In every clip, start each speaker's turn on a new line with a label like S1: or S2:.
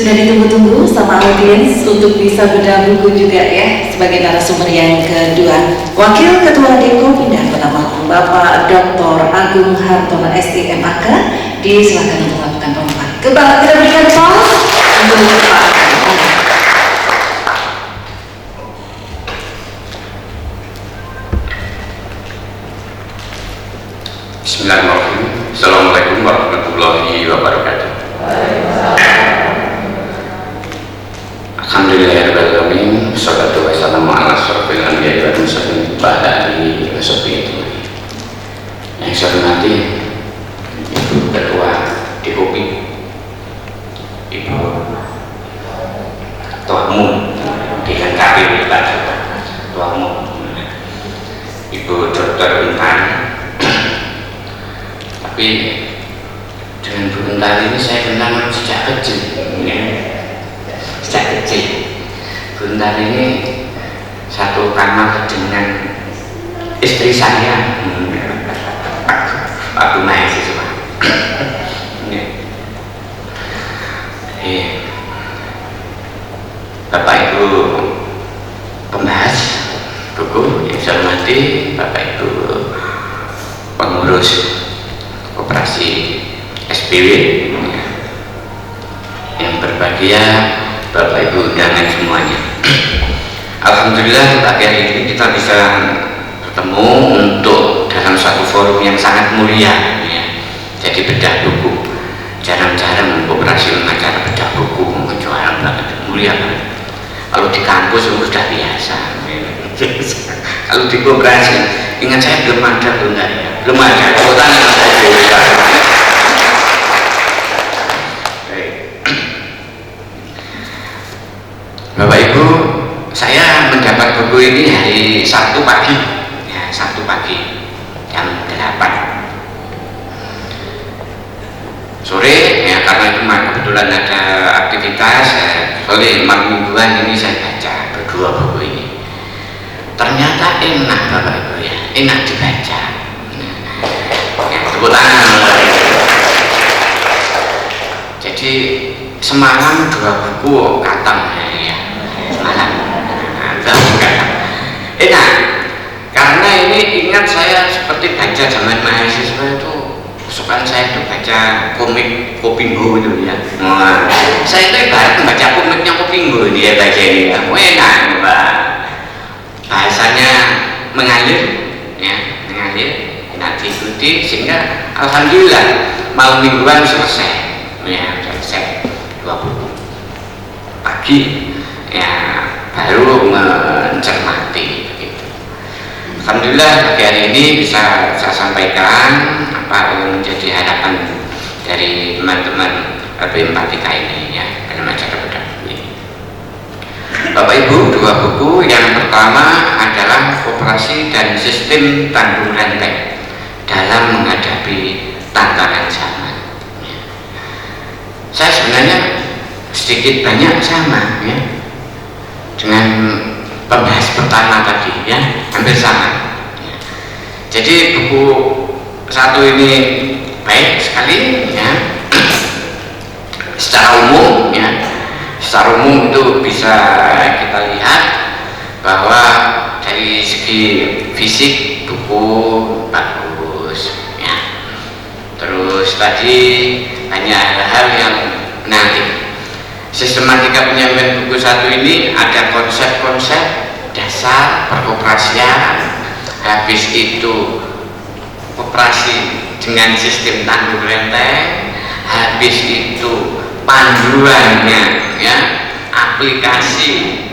S1: Sudah ditunggu-tunggu sama audiens untuk bisa bedah buku juga ya sebagai narasumber yang kedua. Wakil Ketua Deko Pindah Kota Malang, Bapak Dr. Agung Hartono STMAK, disilakan untuk melakukan pengumuman. Kita berikan aplaus untuk Pak.
S2: Bismillahirrahmanirrahim. Assalamualaikum warahmatullahi wabarakatuh. Alhamdulillahirrahmanirrahim. Salatu wassalamu ala asyrofil anbiya'i wal mursalin wa ala alihi wa sahbihi. Yang saya hormati Ibu Ketua DKOP, Ibu Ketua Umum dilengkapi oleh Pak Ketua Umum, Ibu Dr. Intan. Tapi dengan Bu Intan ini saya kenal sejak kecil ya. Sejak kecil Bu Intan ini satu kamar dengan istri saya, Pak Gunai siswa. Bapak Ibu pembahas buku yang saya hormati, Bapak Ibu pengurus koperasi SPW yang berbahagia, Bapak Ibu undangan semuanya. Alhamdulillah pagi hari ini kita bisa bertemu untuk dalam satu forum yang sangat mulia ya. Jadi bedah buku, jarang-jarang koperasi mengajar bedah buku, jarang banget, mulia banget. Kalau di kampus sudah biasa. Kalau di koperasi, ingat saya belum ada belum ada kota yang Bapak Ibu, saya mendapat buku ini hari Sabtu pagi ya, Sabtu pagi jam 8 sore ya, karena itu kebetulan ada aktivitas ya, oleh mingguan ini saya baca berdua buku ini. Ternyata enak Bapak Ibu ya, enak dibaca ya, tepuk tangan. Jadi semalam 2 buku katam ya, semalam enak karena ini ingat saya seperti baca zaman mahasiswa itu, kesukaan saya itu baca komik Kopingho itu ya. Nah, saya itu ibarat membaca komiknya Kopingho ini ya, baca ini ya, enak Mbak. Bahasanya mengalir ya, mengalir, enak diikuti sehingga alhamdulillah malam mingguan selesai ya, selesai 2 buku pagi ya, baru mencermati begitu. Alhamdulillah pagi hari ini bisa saya sampaikan apa yang menjadi harapan dari teman-teman BM4TK ini ya, dalam acara bedah buku ini. Bapak Ibu, 2 buku. Yang pertama adalah Koperasi dan Sistem Tanggung Renteng dalam Menghadapi Tantangan Zaman. Saya sebenarnya sedikit banyak sama ya dengan pembahas pertama tadi ya, hampir sama ya. Jadi buku satu ini baik sekali ya, secara umum ya, secara umum itu bisa kita lihat bahwa dari segi fisik buku bagus ya. Terus tadi banyak hal-hal yang menarik. Sistematika penyampaian buku satu ini ada konsep-konsep dasar perkoperasian, habis itu koperasi dengan sistem tanggung renteng, habis itu panduannya ya, aplikasi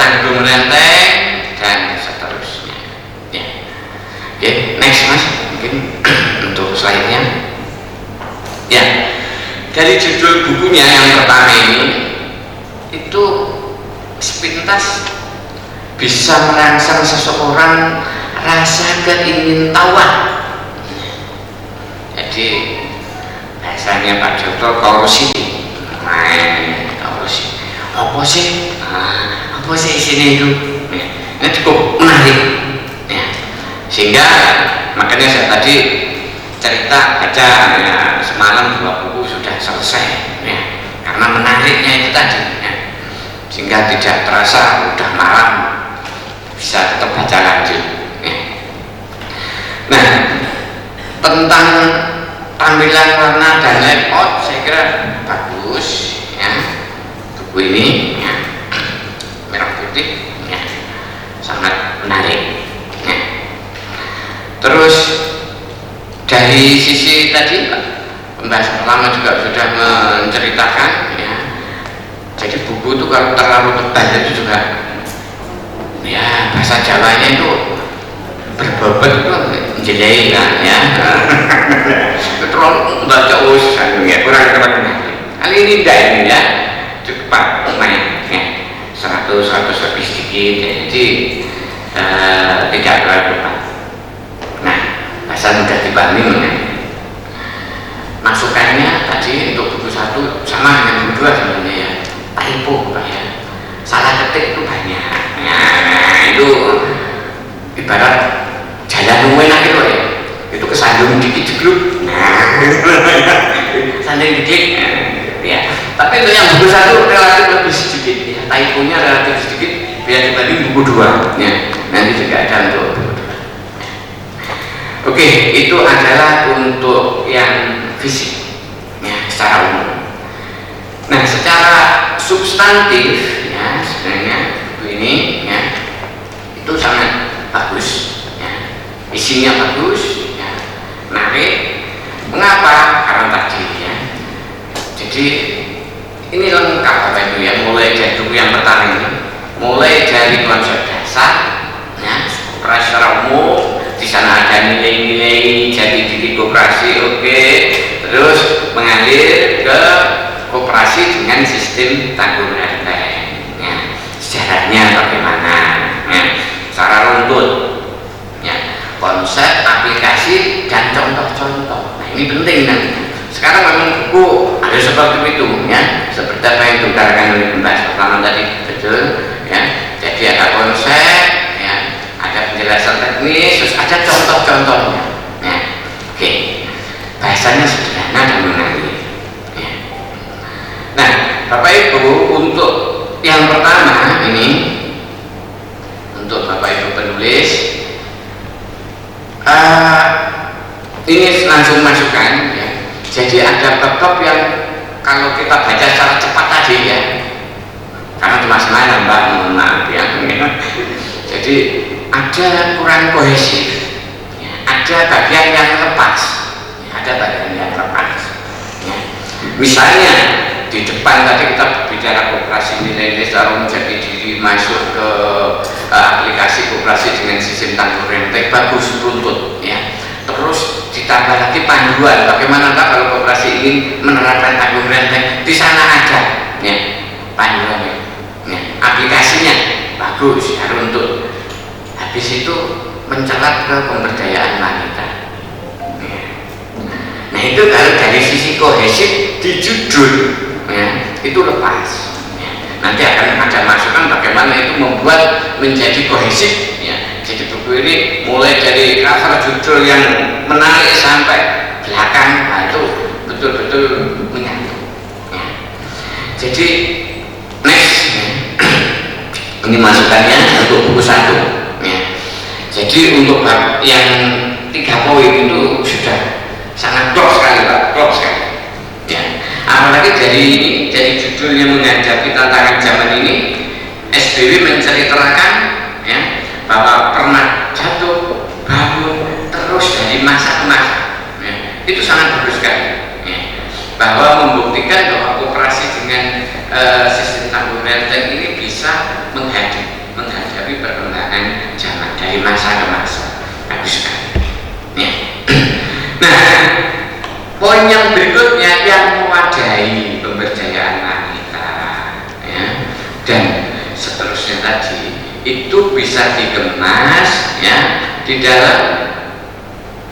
S2: tanggung renteng dan seterusnya ya. Oke, next Mas, mungkin untuk slide-nya ya. Dari judul bukunya yang pertama ini itu sepintas bisa merangsang seseorang rasa keingintahuan. Jadi bahasanya Pak Joko korupsi, korupsi. Apa sih sini itu? Ini cukup menarik, ya. Sehingga makanya saya tadi cerita baca ya, semalam 2 buku sudah selesai, ya. karena menariknya itu tadi ya. Sehingga tidak terasa udah malam bisa tetap baca lanjut ya. Nah, tentang tampilan warna dan layout saya kira bagus ya, buku ini ya, merah putih ya, sangat menarik ya. Terus dari sisi tadi pembahasan pertama juga sudah menceritakan ya, jadi buku itu kalau terlalu tebal itu juga ya bahasa Jawanya itu berbobot itu menjelai kan ya. Terlalu baca urusan ya, kurang keren. Kali ini tidak ini ya, cepat main ya, 100 lebih sedikit jadi tidak terlalu cepat. Nah, bahasa mudah dipahami mengenai masukannya tadi untuk buku 1 sama dengan buku 2 sebenarnya ya, typo Pak ya, salah ketik itu banyak ya, itu ibarat jalan nungguin akhir loh ya, itu kesandung dikit jegluk, nah sandung dikit ya. Tapi untuk yang buku 1 relatif lebih sedikit ya, typonya relatif sedikit biar dibanding buku 2 ya, nanti juga ada untuk buku 2. Oke, itu adalah untuk yang fisik ya, secara umum. Nah, secara substantif ya, sebenarnya buku ini ya itu sangat bagus ya, isinya bagus ya, menarik. Mengapa? Karena tadi ya, jadi ini lengkap Bapak Ibu ya, mulai dari buku yang pertama ini, mulai dari konsep dasar ya, koperasi secara umum. Di sana ada nilai-nilai jati diri koperasi, oke. Terus mengalir ke koperasi dengan sistem tanggung renteng ya, sejarahnya bagaimana ya, secara runtut ya, konsep, aplikasi, dan contoh-contoh. Nah, ini penting nanti. Sekarang memang buku ada seperti itu ya, seperti apa yang diutarakan oleh pembahas pertama tadi, betul ya. Jadi ada konsep ya, ada penjelasan teknis, terus ada contoh-contohnya ya. Oke, bahasanya sederhana dan menarik ya. Nah, Bapak Ibu, untuk yang pertama ini, untuk Bapak Ibu penulis, ini langsung masukkan ya. Jadi ada bab-bab yang kalau kita baca secara cepat tadi ya, karena cuma semalam Mbak, mohon maaf ya. Jadi ada kurang kohesif ya, ada bagian yang lepas ya, ada bagian yang lepas ya. Misalnya di depan tadi kita bicara koperasi nilai-nilai secara menjadi diri, masuk ke aplikasi koperasi dengan sistem tanggung renteng, bagus, runtut ya. Terus ditambah lagi panduan bagaimana kalau koperasi ingin menerapkan tanggung renteng, di sana ada ya panduannya ya, aplikasinya bagus ya, runtut. Habis itu mencelat ke pemberdayaan wanita ya. Nah, itu kalau dari sisi kohesif di judul ya, itu lepas ya. Nanti akan ada masukan bagaimana itu membuat menjadi kohesif ya. Jadi buku ini mulai dari cover judul yang menarik sampai belakang, nah itu betul-betul menyatu ya. Jadi next ya. Ini masukannya untuk buku 1 ya. Jadi untuk yang 3 poin itu sudah sangat klop sekali Pak, klop sekali ya. Apalagi dari judulnya menghadapi tantangan zaman ini, SBW menceritakan ya, bahwa pernah jatuh, bangun terus dari masa ke masa ya. Itu sangat bagus sekali ya. Bahwa membuktikan bahwa koperasi dengan sistem tanggung renteng ini bisa menghadapi perkembangan zaman dari masa ke masa, bagus sekali ya. Nah, poin yang berikutnya yang mewadahi pemberdayaan wanita ya, dan seterusnya tadi itu bisa dikemas ya di dalam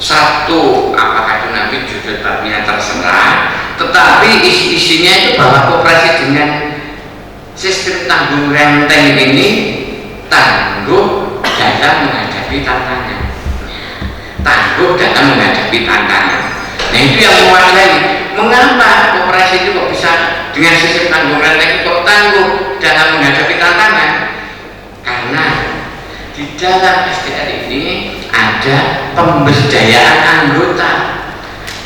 S2: satu, apakah itu nanti judul babnya terserah, tetapi isinya itu bahwa koperasi dengan sistem tanggung renteng ini tangguh dalam menghadapi tantangan, tangguh dalam menghadapi tantangan. Nah, itu yang mewadahi. Mengapa koperasi itu kok bisa dengan sistem tanggung renteng kok tangguh dalam menghadapi tantangan? Karena di dalam SDR ini ada pemberdayaan anggota.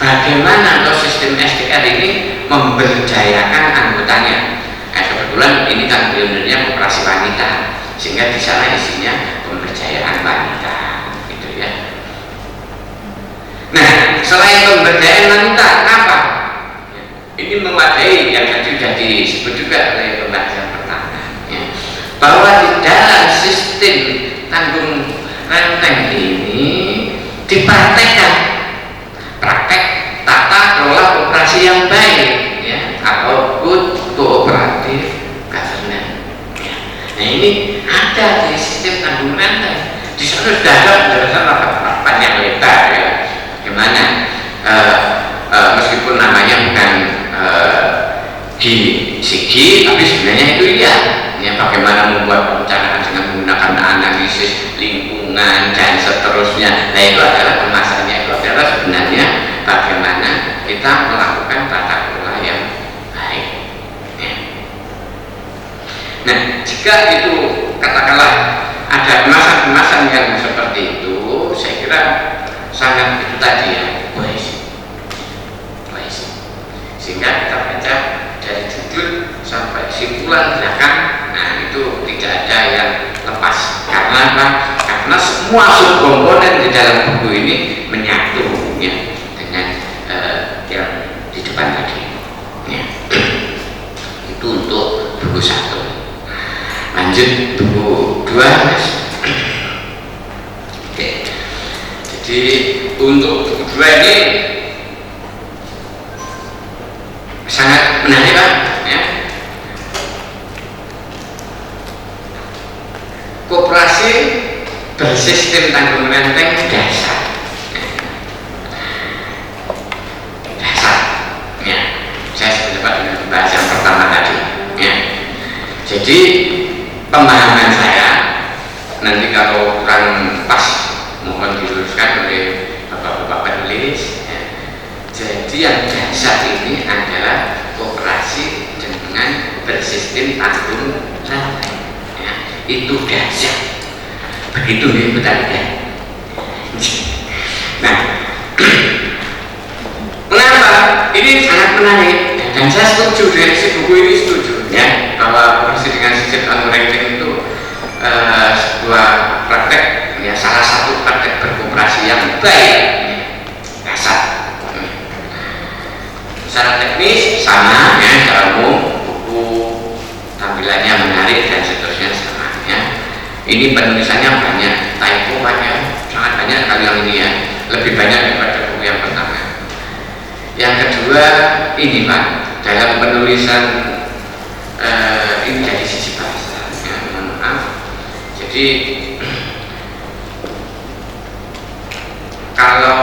S2: Bagaimana kalau sistem SDR ini memberdayakan anggotanya? Kebetulan ini kan pionirnya koperasi wanita, sehingga di sana isinya pemberdayaan wanita, gitu ya. Nah, selain pemberdayaan wanita, apa? Ini mewadahi yang tadi sudah disebut juga oleh pembahasan pertama, ya, bahwa di dalam sistem tanggung renteng ini dipraktekkan praktek tata kelola koperasi yang baik, ya, atau good cooperative governance, ya. Nah, ini ada di sistem tanggung renteng. Di sana sudah ada penjelasan rapat-rapat yang lebar, ya, gimana meskipun namanya bukan GCG, tapi sebenarnya itu ya bagaimana membuat perencanaan dengan menggunakan analisis lingkungan dan seterusnya. Nah, itu adalah kemasannya, itu adalah sebenarnya bagaimana kita melakukan tata kelola yang baik, ya. Nah, jika itu katakanlah ada kemasan-kemasan yang seperti itu, saya kira sangat itu tadi ya, sehingga kita baca dari judul sampai simpulan belakang, nah itu tidak ada yang lepas. Karena apa? Karena semua subkomponen di dalam buku ini menyatu, ya, dengan yang di depan tadi, ya. Itu untuk buku 1. Lanjut buku 2, Mas. Oke. Jadi untuk buku 2 ini sangat menarik, Pak, ya. Koperasi bersistem tanggung renteng dasar, ya. Saya sependapat dengan pembahasan pertama tadi, ya. Jadi pemahaman saya, nanti kalau kurang pas mohon diluruskan oleh bapak-bapak penulis, ya. Jadi yang dasar ini adalah koperasi dengan bersistem tanggung renteng, ya. Itu dasar. Begitu ya, betul ya. Nah, mengapa ini sangat menarik dan saya setuju dengan si buku ini, setuju, ya, bahwa koperasi dengan sistem tanggung renteng itu sebuah praktek, ya, salah satu praktek berkoperasi yang baik, ya, dasar. Secara teknis sama, ya, secara umum buku tampilannya menarik dan seterusnya sama, ya. Ini penulisannya banyak, typo banyak, sangat banyak kali yang ini, ya, lebih banyak daripada buku yang pertama. Yang kedua ini, Pak, dalam penulisan ini dari sisi bahasa, ya, mohon maaf. Jadi kalau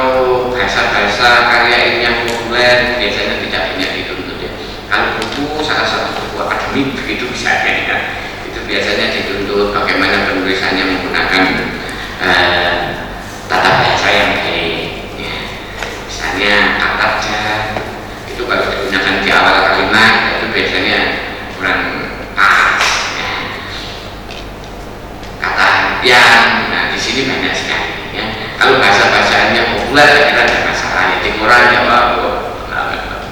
S2: bahasa-bahasa karya ilmiah populer biasanya tidak banyak dituntut, ya. Kalau buku, salah satu buku akademik begitu bisa, ya, itu biasanya dituntut bagaimana penulisannya menggunakan tata bahasa yang baik, ya. Misalnya kata dan itu kalau digunakan di awal kalimat itu biasanya kurang pas, ya. Kata yang, nah di sini banyak sekali, ya. Kalau bahasa-bahasanya populer saya kira ada masalah, ya, di koran ya,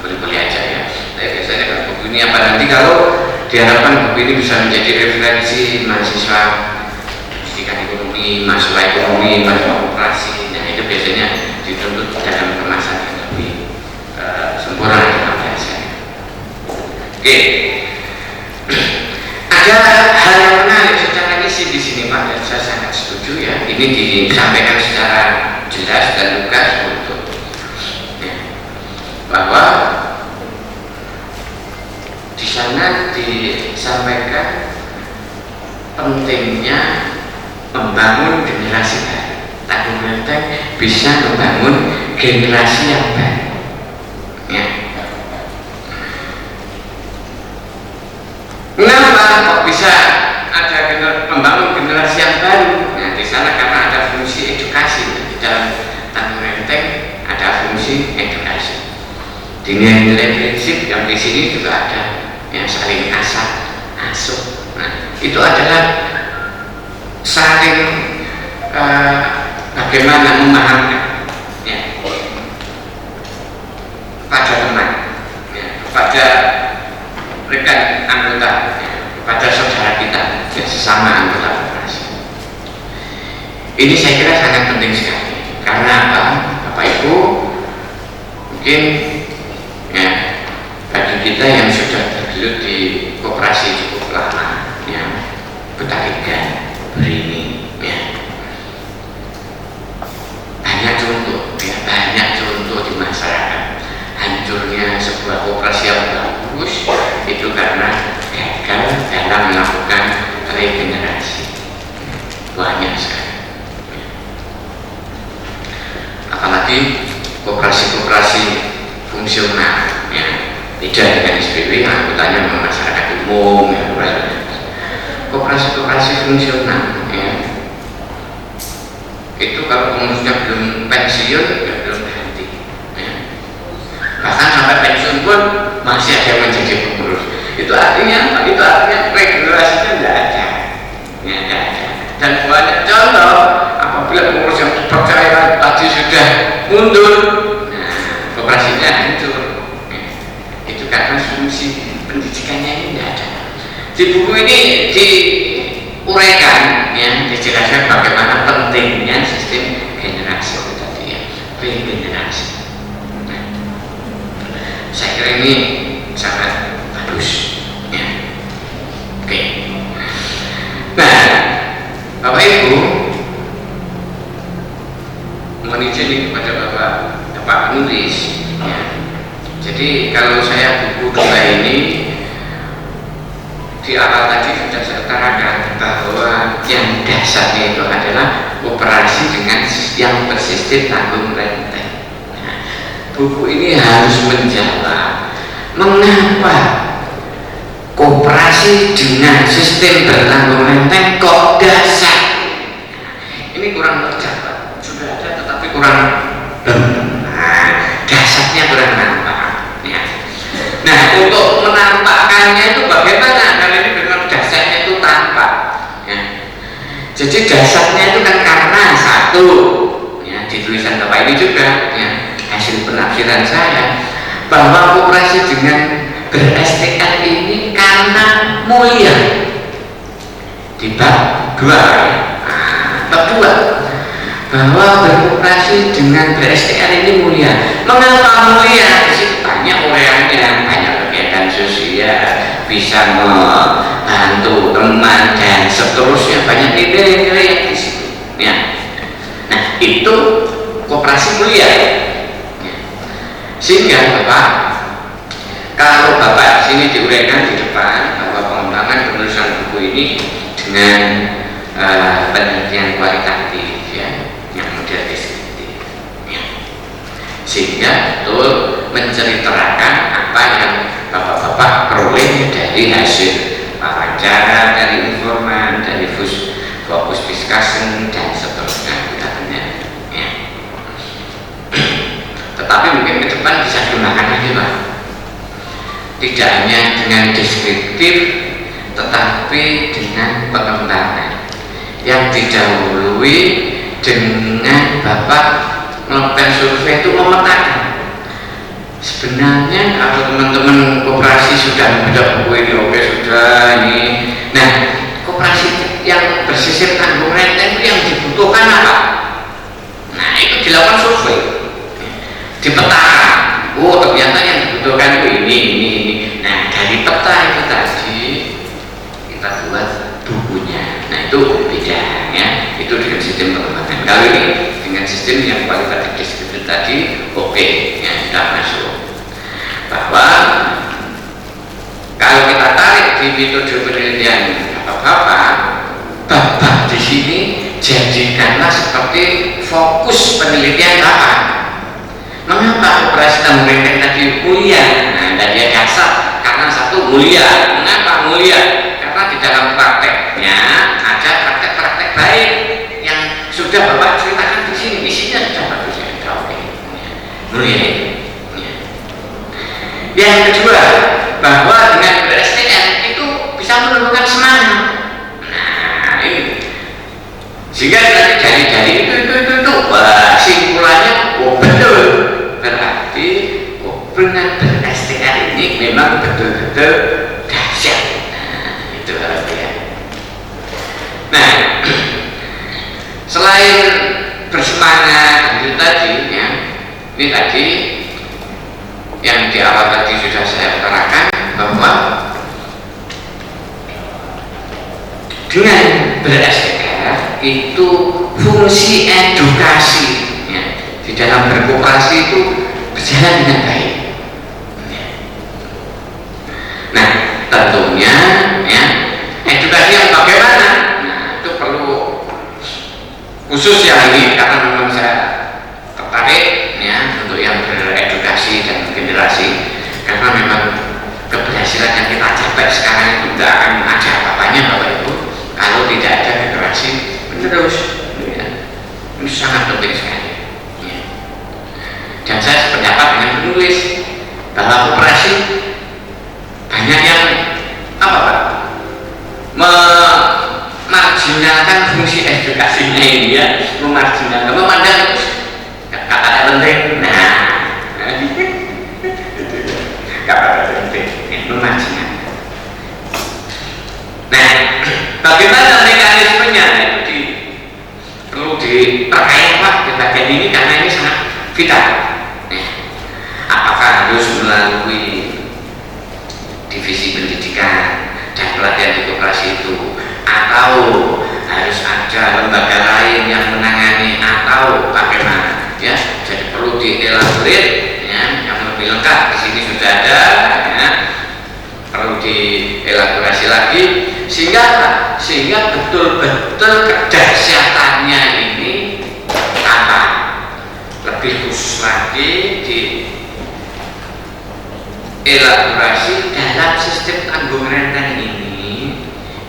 S2: boleh-boleh aja, ya. Tapi biasanya kalau buku ini apa, nanti kalau diharapkan buku ini bisa menjadi referensi mahasiswa pendidikan ekonomi, mahasiswa ekonomi, mahasiswa koperasi, nah itu biasanya dituntut dalam kemasan yang lebih sempurna dalam bahasanya. Oke. Ada hal yang menarik secara isi di sini, Pak, dan saya sangat setuju, ya. Ini disampaikan secara jelas dan lugas untuk, ya, bahwa di sana disampaikan pentingnya membangun generasi baru. Tanggung renteng bisa membangun generasi yang baru, ya. Kenapa kok bisa ada membangun generasi yang baru? Nah, di sana karena ada fungsi edukasi. Di dalam tanggung renteng ada fungsi edukasi. Nilai-nilai prinsip yang di sini juga ada ya, saling asuh. Nah, itu adalah saling bagaimana memahamkan ya, pada teman, ya, pada rekan anggota, ya, pada saudara kita, ya, sesama anggota koperasi. Ini saya kira sangat penting sekali. Karena apa? Bapak Ibu mungkin ya, bagi kita yang sudah tergelut di koperasi cukup lama, ya, Betarigan, Berini, ya, banyak contoh di masyarakat hancurnya sebuah koperasi yang bagus itu karena gagal dalam melakukan regenerasi. Banyak sekali. Apalagi koperasi-koperasi fungsional, ya, beda dengan SPW yang anggotanya masyarakat umum, ya, koperasi-koperasi fungsional, ya, itu kalau pengurusnya belum pensiun ya belum berhenti, ya. Bahkan sampai pensiun pun masih ada yang menjadi pengurus. Itu artinya regenerasinya tidak ada, ya, tidak ada. Dan banyak contoh apabila pengurus yang percaya tadi sudah mundur, nah, koperasinya hancur, ya. Itu karena fungsi pendidikannya ini tidak ada. Di buku ini diuraikan, ya, dijelaskan bagaimana pentingnya sistem generasi itu tadi, ya, regenerasi. Nah, saya kira ini sangat bagus, ya. Oke. Nah, Bapak Ibu mohon izin kepada Bapak penulis, ya. Jadi kalau saya buku dua ini di awal tadi sudah saya utarakan bahwa yang dasarnya itu adalah operasi dengan yang bersistem tanggung renteng. Nah, buku ini harus menjawab mengapa koperasi dengan sistem bertanggung renteng kok dasar. Nah, ini kurang terjawab, sudah ada tetapi kurang dasarnya kurang nampak, ya. Nah, untuk menampakkannya itu bagaimana? Karena ini benar dasarnya itu tampak, ya. Jadi dasarnya itu kan karena satu, ya, di tulisan Bapak ini juga, ya, hasil penafsiran saya bahwa koperasi dengan ber-STR ini karena mulia di bab 2, ya. Bab 2 bahwa berkoperasi dengan ber-STR ini mulia. Mengapa mulia? Di situ banyak orangnya, banyak kegiatan sosial, bisa membantu teman dan seterusnya, banyak nilai-nilai yang di situ, ya. Nah, itu koperasi mulia, ya. Sehingga Bapak, kalau Bapak di sini diuraikan di depan bahwa pengembangan penulisan buku ini dengan penelitian kualitatif, ya, yang model deskriptif, ya. Sehingga betul menceritakan apa yang Bapak-bapak peroleh dari hasil wawancara, dari informan, dari fokus discussion dan seterusnya, ya. Tetapi mungkin ke depan bisa digunakan lagi, Pak. Tidak hanya dengan deskriptif, tetapi dengan pengembangan yang didahului dengan Bapak melakukan survei itu memetakan. Sebenarnya kalau teman-teman koperasi sudah membaca buku ini, oke, sudah ini. Nah, koperasi yang bersistem tanggung renteng itu yang dibutuhkan apa? Nah, itu dilakukan survei, dipetakan. Oh, ternyata yang dibutuhkan itu ini. Nah, dari peta itu tadi kita buat bukunya. Nah, itu beda, ya. Itu dengan sistem pengembangan. Kalau ini dengan sistem yang kualitatif deskriptif tadi, oke, ya, sudah masuk. Bahwa kalau kita tarik di metode penelitian Bapak-bapak, Bapak di sini jadikanlah seperti fokus penelitian Bapak. Mengapa operasi tanggung renteng tadi mulia? Nah, dari dasar karena satu mulia. Mengapa mulia? Karena di dalam prakteknya ada praktek-praktek baik yang sudah Bapak ceritakan di sini. Isinya sudah bagus, ya. Oke. Mulia. Ya. Yang kedua, bahwa dengan betul-betul dahsyat. Nah, itu ya. Nah, selain bersemangat itu tadi ya, ini tadi yang di awal tadi sudah saya utarakan bahwa dengan ber-SDR itu fungsi edukasi ya, di dalam berkoperasi itu berjalan dengan baik. Nah, tentunya ya, edukasi yang bagaimana? Nah, itu perlu khusus yang ini karena memang saya tertarik ya untuk yang beredukasi dan generasi, karena memang keberhasilan yang kita capai sekarang itu tidak akan ada apa-apanya Bapak Ibu kalau tidak ada generasi menerus ya. Ini sangat penting sekali ya. Dan saya sependapat dengan penulis bahwa koperasi banyak yang apa Pak? Memarginalkan fungsi edukasinya ini ya, memarginalkan, memandang kata penting. Nah, kata penting, memarginalkan. Nah, bagaimana mekanismenya itu perlu diperkaya Pak di bagian ini karena ini sangat vital. Apakah harus melalui divisi pendidikan dan pelatihan di koperasi itu, atau harus ada lembaga lain yang menangani, atau bagaimana ya? Jadi perlu dielaborate ya, yang lebih lengkap di sini sudah ada ya, perlu dielaborasi lagi sehingga betul-betul kedahsyatannya ini tambah lebih khusus lagi di elaborasi dalam sistem tanggung renteng ini.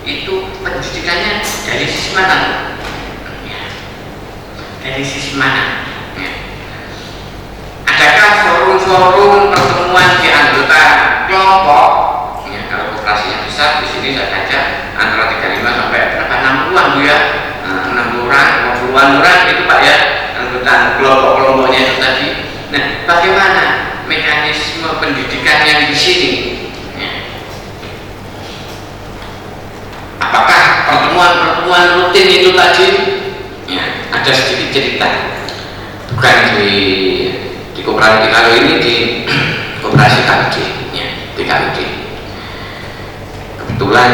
S2: Itu pendidikannya dari sisi mana ya, dari sisi mana ya. Adakah forum-forum pertemuan di anggota kelompok ya, kalau koperasinya besar di sini saya baca antara 35 sampai berapa 60-an Bu ya, 60 orang 50-an orang itu Pak ya, anggota kelompok-kelompoknya itu tadi. Nah, bagaimana mekanisme pendidikan yang di sini ya. Apakah pertemuan-pertemuan rutin itu tadi ya, ada sedikit cerita, bukan di koperasi kalau ini di koperasi KUD ya, di KUD kebetulan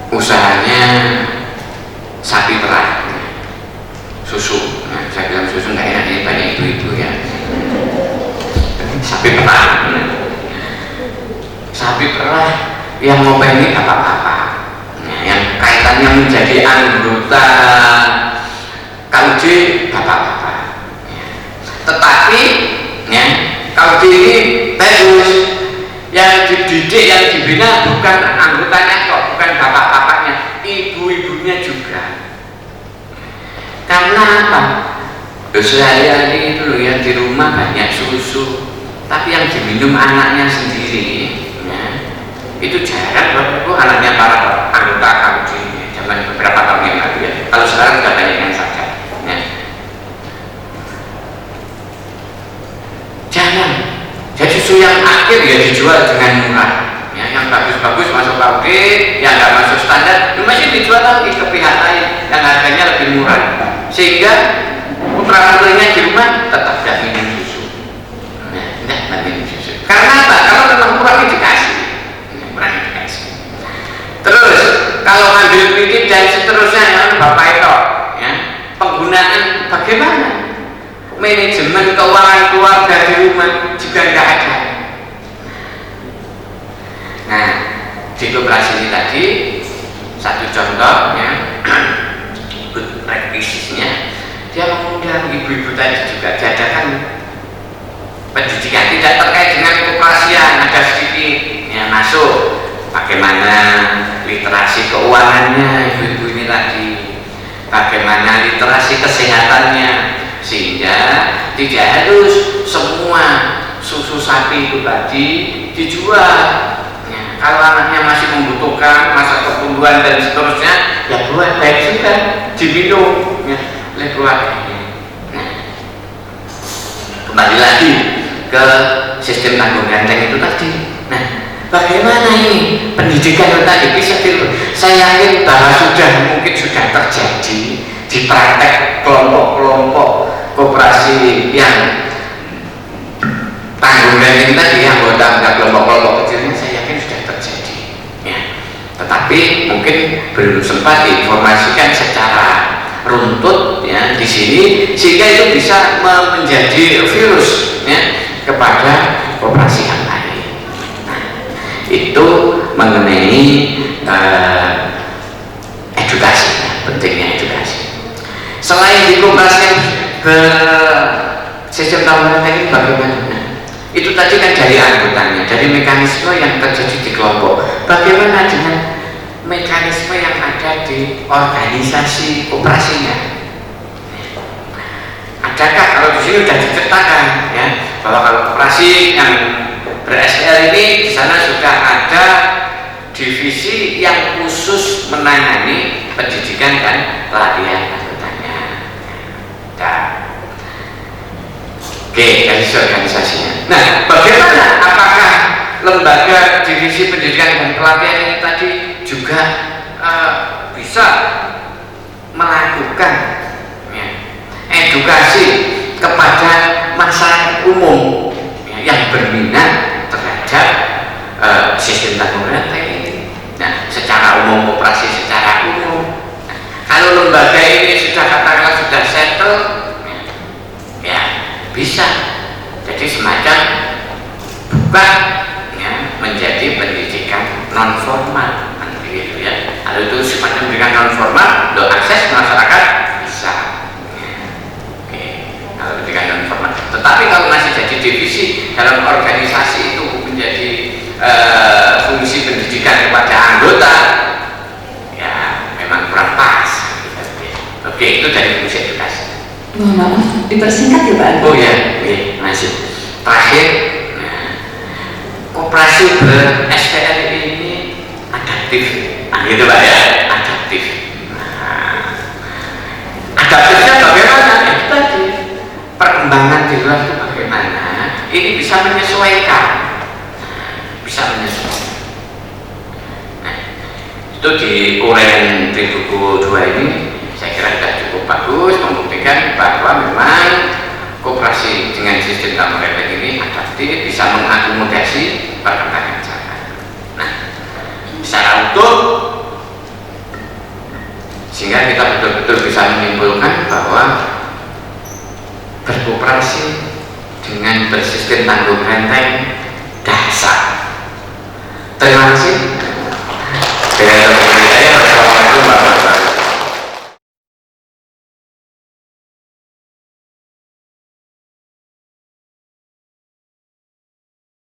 S2: usahanya sapi perah ya, susu. Nah, saya bilang susu nggak enak, ini banyak ibu-ibu ya, sapi perah ya. Sapi perah yang ngopeni apa-apa ya, yang kaitannya menjadi anggota KUD bapak-bapak ya. Tetapi ya, KUD ini bagus, yang dididik, yang dibina bukan anggotanya kok, bukan bapak-bapaknya, ibu-ibunya juga. Karena apa? Sehari-hari itu loh ya, di rumah banyak susu, tapi yang diminum anaknya sendiri ya, itu jarang Bapak Ibu, anaknya para anggota KUD zaman beberapa tahun yang lalu ya. Kalau sekarang sudah banyak yang sadar ya. Jangan. Jadi susu yang akhir ya dijual dengan murah ya, yang bagus-bagus masuk KUD, yang nggak masuk standar masih dijual lagi ke pihak lain yang harganya lebih murah, sehingga putra-putrinya di rumah tetap tidak minum susu. Nah, tidak minum susu. Karena apa? Kalau memang kurang dikasih. Terus kalau ambil kredit dan seterusnya yang Bapak itu ya, penggunaan bagaimana? Manajemen keuangan keluarga di rumah juga tidak ada. Nah, di koperasi ini tadi satu contoh ya, good practice-nya, dia mengundang ibu-ibu tadi juga diadakan pendidikan tidak terkait dengan koperasian, ada sedikit ya, masuk bagaimana literasi keuangannya ibu-ibu ini tadi, bagaimana literasi kesehatannya, sehingga tidak harus semua susu sapi itu tadi dijual ya, kalau anaknya masih membutuhkan masa pertumbuhan dan seterusnya ya buat baik juga diminum ya, oleh keluarganya. Nah, kembali lagi ke ke sistem tanggung renteng itu tadi. Nah, bagaimana ini pendidikan yang tadi bisa saya yakin bahwa mungkin sudah terjadi di praktek kelompok-kelompok koperasi yang tanggung renteng tadi, anggota kelompok-kelompok kecilnya saya yakin sudah terjadi. Ya. Tetapi mungkin belum sempat diinformasikan secara runtut ya di sini, sehingga itu bisa menjadi virus ya kepada koperasi yang lain. Nah, itu mengenai edukasi, ya, pentingnya edukasi. Selain dikoperasikan ke sistem tanggung renteng ini bagaimana? Nah, itu tadi kan dari anggotanya, dari mekanisme yang terjadi di kelompok. Bagaimana dengan mekanisme yang ada di organisasi koperasinya? Adakah kalau di sini sudah diceritakan ya bahwa kalau koperasi yang ber-SPL ini di sana sudah ada divisi yang khusus menangani pendidikan dan pelatihan anggotanya. Nah, oke, dari organisasinya. Nah, bagaimana? Apakah lembaga divisi pendidikan dan pelatihan ini tadi juga bisa melakukan ya, edukasi kepada masyarakat umum ya, yang berminat terhadap sistem tanggung renteng ini? Nah, secara umum, operasi secara umum. Nah, kalau lembaga ini sudah katakanlah sudah settle, ya bisa jadi semacam bukan ya, menjadi pendidikan non formal gitu ya. Kalau itu semacam pendidikan non formal untuk akses masyarakat bisa ya. Oke, kalau pendidikan non formal. Tetapi kalau masih jadi divisi dalam organisasi itu menjadi fungsi pendidikan kepada anggota ya memang kurang pas. Oke, itu dari fungsi edukasi.
S1: Mohon maaf, dipersingkat ya Pak?
S2: Oh ya, masih. Terakhir, nah, koperasi ber-SPL ini adaptif. Nah, gitu Pak ya, adaptif. Nah, adaptifnya bagaimana? Itu tadi perkembangan di luar itu bagaimana? Ini bisa menyesuaikan. Bisa menyesuaikan. Nah, itu di uraian di buku 2 ini saya kira sudah cukup bagus membuktikan bahwa memang koperasi dengan sistem tanggung renteng ini adaptif, bisa mengakomodasi perkembangan zaman. Nah, secara utuh sehingga kita betul-betul bisa menyimpulkan bahwa berkoperasi dengan bersistem tanggung renteng dasar. Terima kasih.